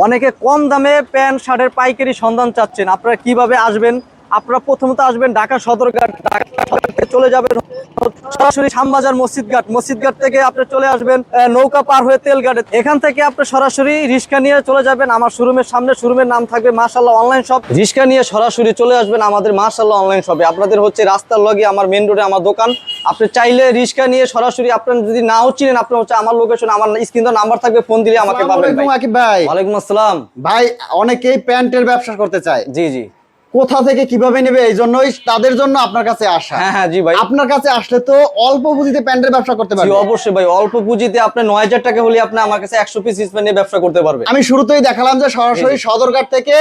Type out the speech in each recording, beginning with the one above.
অনেকে কম দামে প্যান্ট শার্টের পাইকারি সন্ধান চাচ্ছেন, আপনারা কিভাবে আসবেন? আপনারা প্রথমত আসবেন ঢাকা সদরঘাট, ঢাকা সদরঘাট থেকে চলে যাবেন সরাসরি শ্যামবাজার মসজিদঘাট, মসজিদঘাট থেকে আপনি চলে আসবেন নৌকা পার হয়ে তেলঘাটে। এখান থেকে আপনি সরাসরি রিক্সা নিয়ে চলে যাবেন আমার শোরুমের সামনে। শোরুমের নাম থাকবে মাশাআল্লাহ অনলাইন শপ। রিক্সা নিয়ে সরাসরি চলে আসবেন আমাদের মাশাআল্লাহ অনলাইন শপে। আপনাদের হচ্ছে রাস্তার লগে আমার মেন রোডে আমার দোকান। আপনি চাইলে রিক্সা নিয়ে সরাসরি, আপনার যদি নাও চিনেন, আপনি হচ্ছে আমার লোকেশন, আমার স্ক্রিনে নাম্বার থাকবে, ফোন দিলে আমাকে পাবেন। ভাই ওয়ালাইকুম আসসালাম ভাই, অনেকেই প্যান্টের ব্যবসা করতে চায়, জি জি। কোথা থেকে কিভাবে নেবে, এই জন্যই তাদের জন্য আপনার কাছে আসা। হ্যাঁ জি ভাই। আপনার কাছে আসলে তো অল্প পুঁজিতে প্যান্টের ব্যবসা করতে জি পারবে। অবশ্যই ভাই, অল্প পুঁজিতে আপনি ৯,০০০ টাকা হলে আপনি আমার কাছে ১০০ পিস স্পেন নিয়ে ব্যবসা করতে পারবে। আমি শুরুতেই দেখালাম যে সরাসরি সদরঘাট থেকে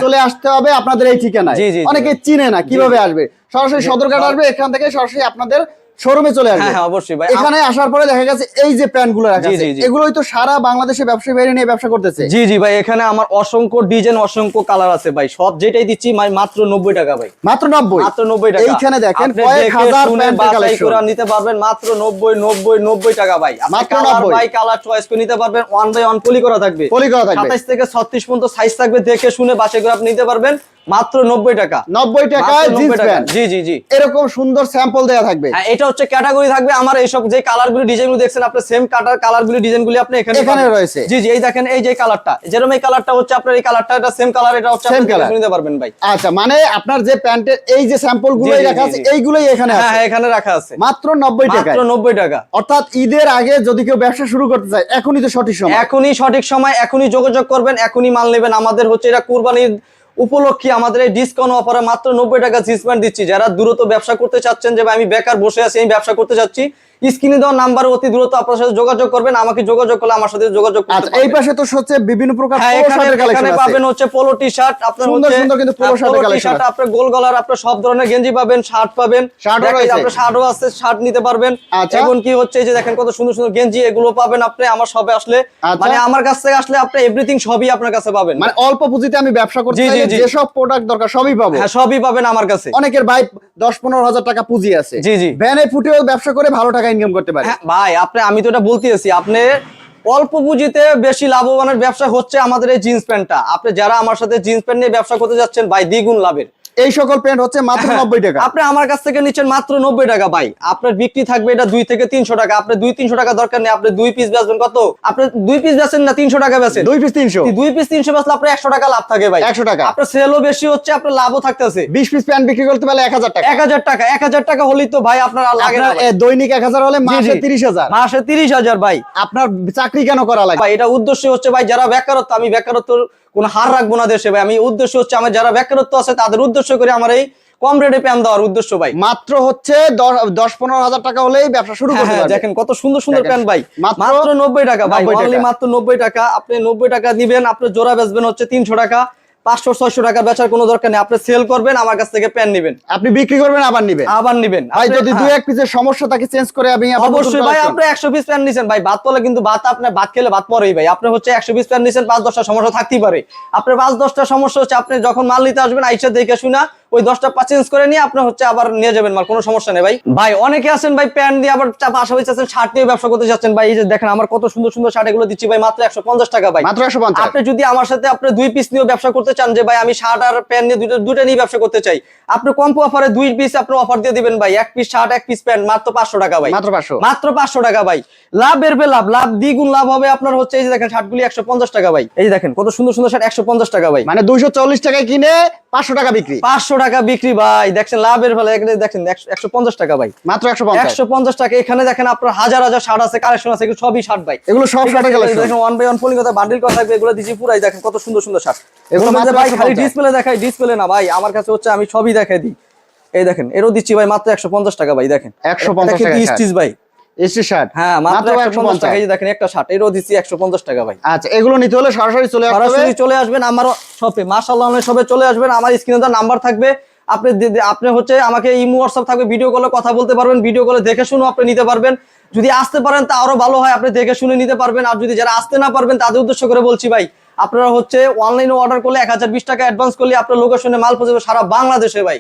চলে আসতে হবে আপনাদের এই ঠিকানায়। অনেকে চিনে না কিভাবে আসবে, সরাসরি সদরঘাট আসবে, এখান থেকে সরাসরি আপনাদের শোরুমে চলে আসবে। হ্যাঁ অবশ্যই ভাই। এখানে আসার পরে দেখা গেছে এই যে প্যান্টগুলো রাখা আছে, এগুলোই তো সারা বাংলাদেশে ব্যবসায়ী বাইরে নিয়ে ব্যবসা করতেছে। জি জি ভাই, এখানে আমার অসংখ্য ডিজাইন, অসংখ্য কালার আছে ভাই। সব যেটাই দিচ্ছি মাত্র ৯০ টাকা ভাই। মাত্র ৯০? মাত্র ৯০ টাকা। এইখানে দেখেন কয়েক হাজার প্যান্টের কালেকশন নিতে পারবেন মাত্র ৯০ টাকা ভাই। মাত্র ৯০ ভাই, কালার চয়েস করে নিতে পারবেন। ওয়ান বাই ওয়ান পলি করা থাকবে, ২৭ থেকে ৩৬ পর্যন্ত সাইজ থাকবে, দেখে শুনে বাছাই করে আপনি নিতে পারবেন মাত্র ৯০ টাকা। ৯০ টাকায় জিন্স প্যান্ট। জি জি জি। এরকম সুন্দর স্যাম্পল দেয়া থাকবে। হ্যাঁ, এটা হচ্ছে ক্যাটাগরি থাকবে আমার। এইসব যে কালারগুলো ডিজাইনগুলো দেখছেন আপনি, সেম কালারগুলো ডিজাইনগুলো আপনি এখানে রয়েছে। জি জি। এই দেখেন, এই যে কালারটা, যেরকম এই কালারটা হচ্ছে আপনার, এই কালারটা এটা সেম কালার, এটা হচ্ছে আপনি দেখে নিতে পারবেন ভাই। আচ্ছা, মানে আপনার যে প্যান্টের এই যে স্যাম্পল গুলোই রাখা আছে, এইগুলোই এখানে আছে। হ্যাঁ, এখানে রাখা আছে মাত্র ৯০ টাকা। মাত্র ৯০ টাকা। অর্থাৎ ঈদের আগে যদি কেউ ব্যবসা শুরু করতে চায়, এখনই তো সঠিক সময়। এখনই সঠিক সময়, এখনই যোগাযোগ করবেন, এখনই মাল নেবেন। আমাদের হচ্ছে এটা কুরবানির উপলক্ষে আমাদের এই ডিসকাউন্ট অফারে মাত্র ৯০ টাকা জিন্স প্যান্ট দিচ্ছি। যারা দ্রুত ব্যবসা করতে চাচ্ছেন, যে আমি বেকার বসে আছি, আমি ব্যবসা করতে চাচ্ছি, স্ক্রিনে দেওয়া নাম্বারে অতি দ্রুত আপনার সাথে যোগাযোগ করবেন। আমাকে যোগাযোগ করলে আমার সাথে যোগাযোগ করতে পারবেন। এই পাশে তো হচ্ছে বিভিন্ন প্রকার এখানে পাবেন হচ্ছে পোলো টি শার্ট, আপনার সুন্দর সুন্দর কিন্তু পোলো শার্টের কালেকশন আছে। আপনার গোল গলার, আপনার সব ধরনের গেঞ্জি পাবেন, শার্ট পাবেন, আপনার শার্টও আছে, শার্ট নিতে পারবেন। এখন কি হচ্ছে, এই যে দেখেন কত সুন্দর সুন্দর গেঞ্জি, এগুলো পাবেন আপনি আমার শপে আসলে। মানে আমার কাছ থেকে আসলে আপনি এভরিথিং সবই আপনার কাছে পাবেন। মানে অল্প পুঁজিতে আমি ব্যবসা করতে চাইলে যে সব প্রোডাক্ট দরকার সবই পাবো। হ্যাঁ, সবই পাবেন আমার কাছে। অনেকের ভাই ১০-১৫ হাজার টাকা পুঁজি আছে, জি জি, ভ্যানে ফুটেও ব্যবসা করে ভালো টাকা ইনকাম করতে পারে। ভাই আমি তো এটা বলতেছি, আপনি অল্প পুঁজিতে বেশি লাভবানের ব্যবসা হচ্ছে আমাদের এই জিন্স প্যান্টটা। আপনি যারা আমার সাথে জিন্স প্যান্ট নিয়ে ব্যবসা করতে যাচ্ছেন ভাই, দ্বিগুণ লাভের। এই সকল প্যান্ট হচ্ছে মাত্র ৯০ টাকা। আপনি আমার কাছ থেকে নিচ্ছেন মাত্র ৯০ টাকা ভাই। আপনার বিক্রি থাকবে এটা ২ থেকে ৩০০ টাকা। আপনি ২-৩০০ টাকা দরকার নেই, আপনি ২ পিস বেচবেন কত? আপনি ২ পিস বেচেন না ৩০০ টাকা বেচেন? ২ পিস ৩০০। ২ পিস ৩০০ বেচলে আপনার ১০০ টাকা লাভ থাকে ভাই। ১০০ টাকা। আপনার সেলও বেশি হচ্ছে, আপনার লাভও থাকতেছে। ২০ পিস প্যান্ট বিক্রি করতে পারলে ১০০০ টাকা। ১০০০ টাকা, ১০০০ টাকা হলেই তো ভাই আপনার আর লাগে না। দৈনিক ১০০০ হলে মাসে ৩০০০00। মাসে ৩০০০০ ভাই। আপনার চাকরি কেন করা লাগে ভাই? এটা উদ্দেশ্য হচ্ছে ভাই, যারা বেকারত্ব, আমি বেকারত্বর কোনো হার রাখবো না দেশে ভাই। আমি উদ্দেশ্য হচ্ছে আমার যারা বেকারত্ব আছে তাদের উদ্দেশ্য করে আমার এই কম রেটে প্যান দেওয়ার উদ্দেশ্য ভাই। মাত্র হচ্ছে ১০-১৫ হাজার টাকা হলেই ব্যবসা শুরু করতে পারবেন। দেখেন কত সুন্দর সুন্দর প্যান ভাই, মাত্র ৯০ টাকা ভাই। অনলি মাত্র ৯০ টাকা। আপনি ৯০ টাকা দিবেন, আপনি জোড়া বেচবেন হচ্ছে ৩০০ টাকা, ৫০০-৬০০ টাকা বেচার কোনো দরকার নেই। আপনি সেল করবেন, আমার কাছ থেকে প্যান নেবেন, আপনি বিক্রি করবেন, আবার নেবেন। ভাই যদি ২-১ পিসের সমস্যা থাকে চেঞ্জ করে আমি অবশ্যই ভাই। আপনি ১০০ পিস প্যান নিছেন ভাই, ভাত পড়লে কিন্তু আপনার ভাত খেলে ভাত পড়েই ভাই। আপনি হচ্ছে ১০০ পিস প্যান নিছেন, ৫-১০টা সমস্যা থাকতেই পারে। আপনার ৫-১০টা সমস্যা হচ্ছে, আপনি যখন মাল নিতে আসবেন আইসা দেখে শুনা ওই 10টা চেঞ্জ করে নিয়ে আপনি হচ্ছে আবার নিয়ে যাবেন মাল, কোনো সমস্যা নেই ভাই। ভাই অনেকে আছেন ভাই প্যান্ট দিয়ে আবার পাশাপাশি আছেন শার্ট নিয়ে ব্যবসা করতে যাচ্ছেন ভাই। এই যে দেখেন আমার কত সুন্দর সুন্দর শার্ট, এগুলো দিচ্ছি ভাই মাত্র ১৫০ টাকা ভাই। মাত্র ১৫০। আপনি যদি আমার সাথে আপনি 2 পিস নিয়ে ব্যবসা করতে চান, যে ভাই আমি শার্ট আর প্যান্ট নিয়ে দুটো নিয়ে ব্যবসা করতে চাই, আপনি কম্পো অফারে 2 পিস আপনি অফার দিয়ে দিবেন ভাই। 1 পিস শার্ট 1 পিস প্যান্ট মাত্র ৫০০ টাকা ভাই। মাত্র 500 টাকা ভাই। লাভ বেরবে, লাভ দ্বিগুণ লাভ হবে আপনার হচ্ছে। এই যে দেখেন শার্টগুলি ১৫০ টাকা ভাই। এই দেখেন কত সুন্দর সুন্দর শার্ট, ১৫০ টাকা ভাই। মানে ২৪০ টাকায় কিনে ৫০০ টাকা বিক্রি। ৫০০ টাকা বিক্রি ভাই। দেখছেন লাভের ফলে, দেখেন ১৫০ টাকা ভাই। মাত্র ১৫০ টাকা। এখানে দেখেন আপনার হাজার হাজার শার্ট আছে, কালেকশন আছে, এগুলো সবই শার্ট ভাই। এগুলো সব শার্টের কালেকশন। দেখেন ওয়ান বাই ওয়ান পলি কথা বান্ডিল করা থাকবে, এগুলো দিছি পুরাই। দেখেন কত সুন্দর সুন্দর শার্ট। এগুলো মাত্র ভাই খালি ডিসপ্লে দেখাই, ডিসপ্লে না ভাই, আমার কাছে হচ্ছে আমি সবই দেখাই দিই। এই দেখেন এরও দিচ্ছি ভাই মাত্র ১৫০ টাকা ভাই। দেখেন ১৫০ টাকা স্টিচ ভাই, এসি শার্ট। হ্যাঁ মাত্র ১৫০ টাকা। এই যে দেখেন একটা শার্ট, এরও দিচ্ছি ১৫০ টাকা ভাই। আচ্ছা, এগুলো নিতে হলে সরাসরি চলে আসবেন আমার শপে, মাশাআল্লাহ অনলাইন শপে চলে আসবেন। আমার স্ক্রিনে দেওয়া নাম্বার থাকবে, আপনি হচ্ছে আমাকে ইমো হোয়াটসঅ্যাপ থাকবে, ভিডিও কলে কথা বলতে পারবেন, ভিডিও কলে দেখে শুনে আপনি নিতে পারবেন। যদি আসতে পারেন তা আরো ভালো হয়, আপনি দেখে শুনে নিতে পারবেন। আর যদি যারা আসতে না পারবেন তাদের উদ্দেশ্য করে বলছি ভাই, আপনারা হচ্ছে অনলাইনে অর্ডার করলে ১০২০ টাকা অ্যাডভান্স করলে আপনার লোকেশনে মাল পৌঁছাবে সারা বাংলাদেশে ভাই।